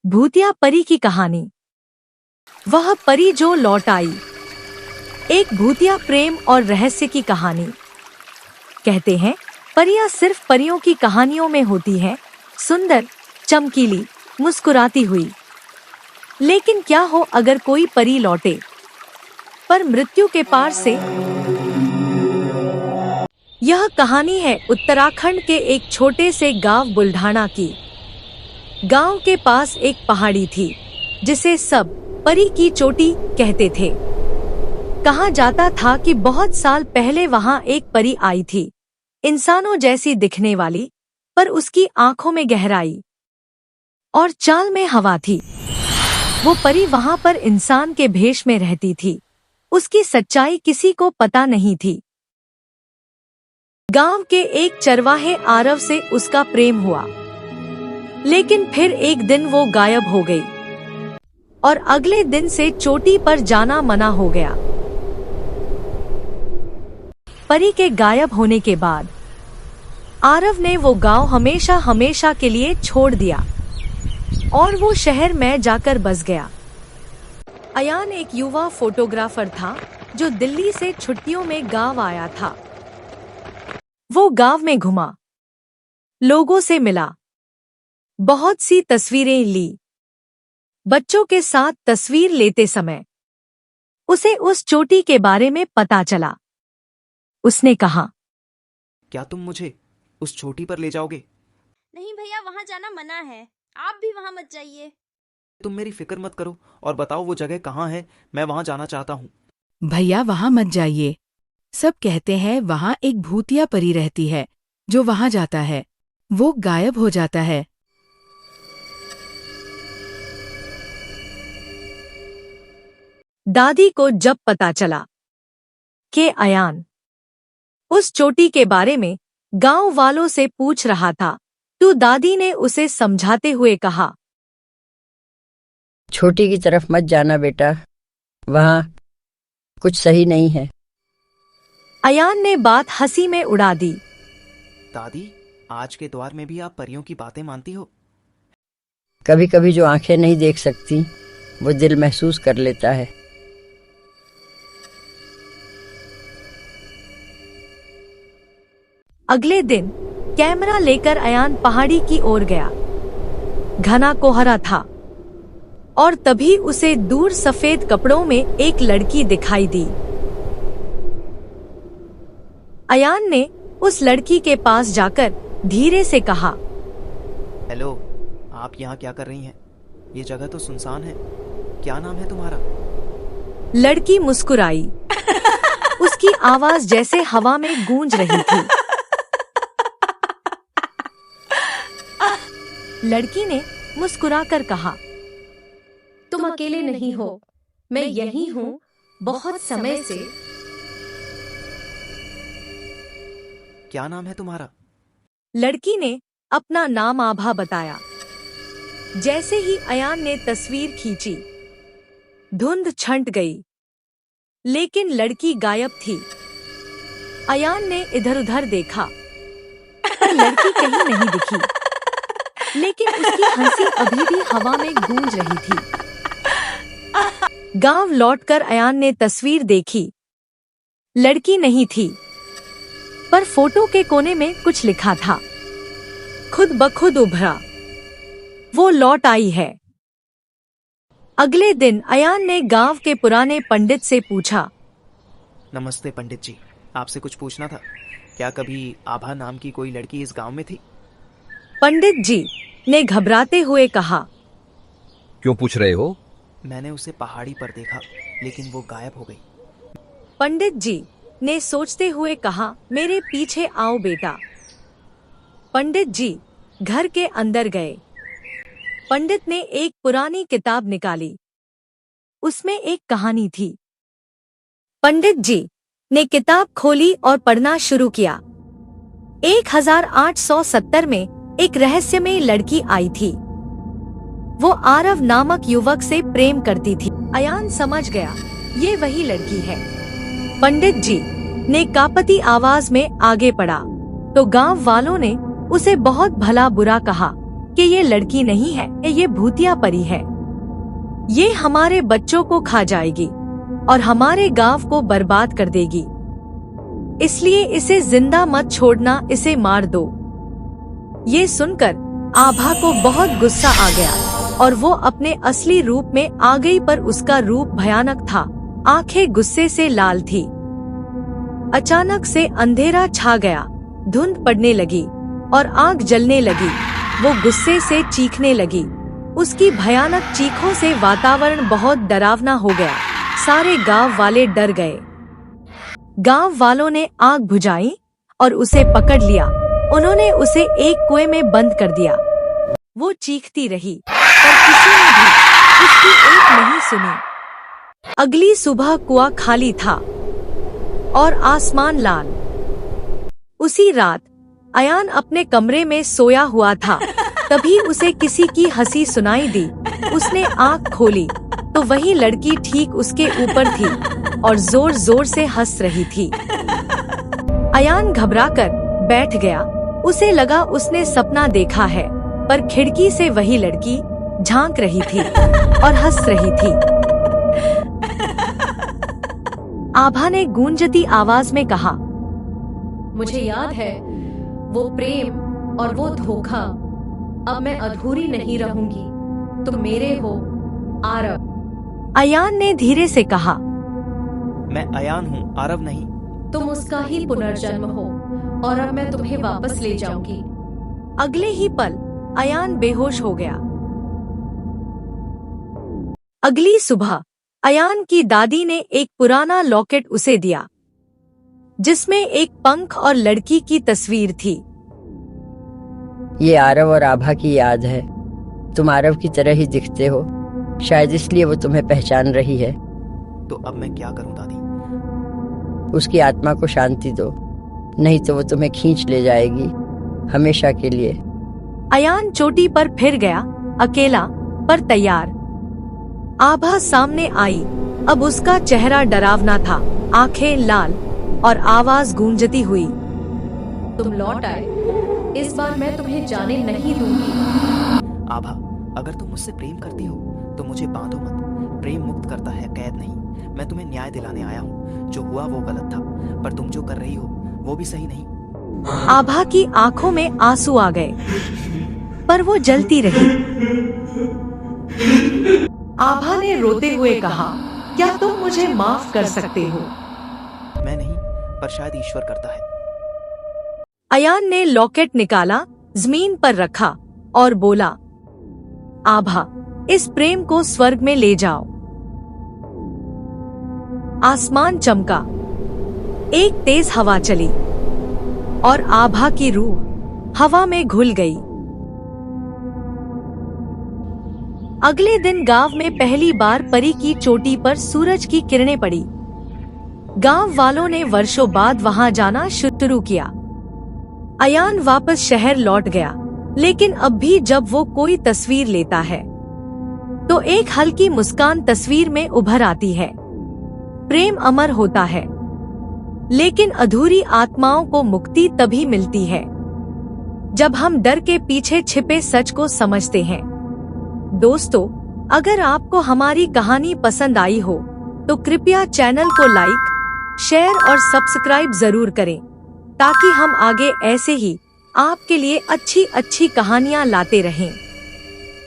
भूतिया परी की कहानी। वह परी जो लौट आई। एक भूतिया प्रेम और रहस्य की कहानी। कहते हैं परियां सिर्फ परियों की कहानियों में होती हैं, सुंदर, चमकीली, मुस्कुराती हुई। लेकिन क्या हो अगर कोई परी लौटे पर मृत्यु के पार से। यह कहानी है उत्तराखंड के एक छोटे से गांव बुल्ढाना की। गांव के पास एक पहाड़ी थी जिसे सब परी की चोटी कहते थे। कहा जाता था कि बहुत साल पहले वहां एक परी आई थी, इंसानों जैसी दिखने वाली, पर उसकी आंखों में गहराई और चाल में हवा थी। वो परी वहां पर इंसान के भेष में रहती थी। उसकी सच्चाई किसी को पता नहीं थी। गांव के एक चरवाहे आरव से उसका प्रेम हुआ, लेकिन फिर एक दिन वो गायब हो गई और अगले दिन से चोटी पर जाना मना हो गया। परी के गायब होने के बाद आरव ने वो गांव हमेशा हमेशा के लिए छोड़ दिया और वो शहर में जाकर बस गया। अयान एक युवा फोटोग्राफर था जो दिल्ली से छुट्टियों में गांव आया था। वो गांव में घुमा, लोगों से मिला, बहुत सी तस्वीरें ली। बच्चों के साथ तस्वीर लेते समय उसे उस चोटी के बारे में पता चला। उसने कहा, क्या तुम मुझे उस चोटी पर ले जाओगे? नहीं भैया, वहाँ जाना मना है। आप भी वहाँ मत जाइए। तुम मेरी फिक्र मत करो और बताओ वो जगह कहाँ है, मैं वहाँ जाना चाहता हूँ। भैया वहाँ मत जाइए। सब कहते हैं वहाँ एक भूतिया परी रहती है। जो वहाँ जाता है वो गायब हो जाता है। दादी को जब पता चला कि अयान उस चोटी के बारे में गांव वालों से पूछ रहा था, तो दादी ने उसे समझाते हुए कहा, छोटी की तरफ मत जाना बेटा, वहाँ कुछ सही नहीं है। अयान ने बात हंसी में उड़ा दी। दादी, आज के दौर में भी आप परियों की बातें मानती हो? कभी कभी जो आंखें नहीं देख सकती वो दिल महसूस कर लेता है। अगले दिन कैमरा लेकर अयान पहाड़ी की ओर गया। घना कोहरा था और तभी उसे दूर सफेद कपड़ों में एक लड़की दिखाई दी। अयान ने उस लड़की के पास जाकर धीरे से कहा, हेलो, आप यहाँ क्या कर रही हैं? ये जगह तो सुनसान है। क्या नाम है तुम्हारा? लड़की मुस्कुराई। उसकी आवाज जैसे हवा में गूंज रही थी। लड़की ने मुस्कुराकर कहा, तुम अकेले नहीं हो, मैं यही हूँ बहुत समय से। क्या नाम है तुम्हारा? लड़की ने अपना नाम आभा बताया। जैसे ही अयान ने तस्वीर खींची, धुंध छंट गई, लेकिन लड़की गायब थी। अयान ने इधर-उधर देखा, पर लड़की कहीं नहीं दिखी, लेकिन उसकी हंसी अभी भी हवा में गूंज रही थी। गांव लौटकर अयान ने तस्वीर देखी। लड़की नहीं थी, पर फोटो के कोने में कुछ लिखा था। खुद ब खुद उभरा, वो लौट आई है। अगले दिन अयान ने गांव के पुराने पंडित से पूछा, नमस्ते पंडित जी, आपसे कुछ पूछना था। क्या कभी आभा नाम की कोई लड़की इस गांव में थी? पंडित जी ने घबराते हुए कहा, क्यों पूछ रहे हो? मैंने उसे पहाड़ी पर देखा, लेकिन वो गायब हो गई। पंडित जी ने सोचते हुए कहा, मेरे पीछे आओ बेटा। पंडित जी घर के अंदर गए। पंडित ने एक पुरानी किताब निकाली। उसमें एक कहानी थी। पंडित जी ने किताब खोली और पढ़ना शुरू किया। 1870 में एक रहस्यमय लड़की आई थी। वो आरव नामक युवक से प्रेम करती थी। अयान समझ गया, ये वही लड़की है। पंडित जी ने कांपती आवाज में आगे पढ़ा तो गांव वालों ने उसे बहुत भला बुरा कहा, कि ये लड़की नहीं है, ये भूतिया परी है। ये हमारे बच्चों को खा जाएगी और हमारे गांव को बर्बाद कर देगी। इसलिए इसे जिंदा मत छोड़ना, इसे मार दो। ये सुनकर आभा को बहुत गुस्सा आ गया और वो अपने असली रूप में आ गई, पर उसका रूप भयानक था। आंखें गुस्से से लाल थी। अचानक से अंधेरा छा गया, धुंध पड़ने लगी और आग जलने लगी। वो गुस्से से चीखने लगी। उसकी भयानक चीखों से वातावरण बहुत डरावना हो गया। सारे गांव वाले डर गए। गांव वालों ने आग बुझाई और उसे पकड़ लिया। उन्होंने उसे एक कुएं में बंद कर दिया। वो चीखती रही पर किसी ने भी उसकी एक नहीं सुनी। अगली सुबह कुआं खाली था और आसमान लाल। उसी रात अयान अपने कमरे में सोया हुआ था। तभी उसे किसी की हंसी सुनाई दी। उसने आँख खोली तो वही लड़की ठीक उसके ऊपर थी और जोर जोर से हंस रही थी। अयान घबराकर बैठ गया। उसे लगा उसने सपना देखा है, पर खिड़की से वही लड़की झांक रही थी और हंस रही थी। आभा ने गूंजती आवाज में कहा, मुझे याद है वो प्रेम और वो धोखा। अब मैं अधूरी नहीं रहूंगी। तुम मेरे हो आरव। अयान ने धीरे से कहा, मैं अयान हूँ, आरव नहीं। तुम उसका ही पुनर्जन्म हो और अब मैं तुम्हें वापस ले जाऊंगी। अगले ही पल अयान बेहोश हो गया। अगली सुबह अयान की दादी ने एक पुराना लॉकेट उसे दिया, जिसमें एक पंख और लड़की की तस्वीर थी। ये आरव और आभा की याद है। तुम आरव की तरह ही दिखते हो, शायद इसलिए वो तुम्हें पहचान रही है। तो अब मैं क्या करूं दादी? उसकी आत्मा को शांति दो, नहीं तो वो तुम्हें खींच ले जाएगी हमेशा के लिए। अयान चोटी पर फिर गया, अकेला पर तैयार। आभा सामने आई। अब उसका चेहरा डरावना था, आंखें लाल और आवाज गूंजती हुई। तुम लौट आए। इस बार मैं तुम्हें जाने नहीं दूंगी। आभा, अगर तुम मुझसे प्रेम करती हो तो मुझे बांधो मत। प्रेम मुक्त करता है, कैद नहीं। मैं तुम्हें न्याय दिलाने आया हूँ। जो हुआ वो गलत था, पर तुम जो कर रही हो वो भी सही नहीं। आभा की आंखों में आंसू आ गए, पर वो जलती रही। आभा ने रोते हुए कहा, क्या तुम मुझे माफ कर सकते हो? मैं नहीं, पर शायद ईश्वर करता है। अयान ने लॉकेट निकाला, जमीन पर रखा और बोला, आभा, इस प्रेम को स्वर्ग में ले जाओ। आसमान चमका, एक तेज हवा चली और आभा की रूह हवा में घुल गई। अगले दिन गांव में पहली बार परी की चोटी पर सूरज की किरणें पड़ी। गांव वालों ने वर्षों बाद वहां जाना शुरू किया। अयान वापस शहर लौट गया, लेकिन अब भी जब वो कोई तस्वीर लेता है तो एक हल्की मुस्कान तस्वीर में उभर आती है। प्रेम अमर होता है, लेकिन अधूरी आत्माओं को मुक्ति तभी मिलती है जब हम डर के पीछे छिपे सच को समझते हैं। दोस्तों, अगर आपको हमारी कहानी पसंद आई हो तो कृपया चैनल को लाइक, शेयर और सब्सक्राइब जरूर करें, ताकि हम आगे ऐसे ही आपके लिए अच्छी अच्छी कहानियां लाते रहें।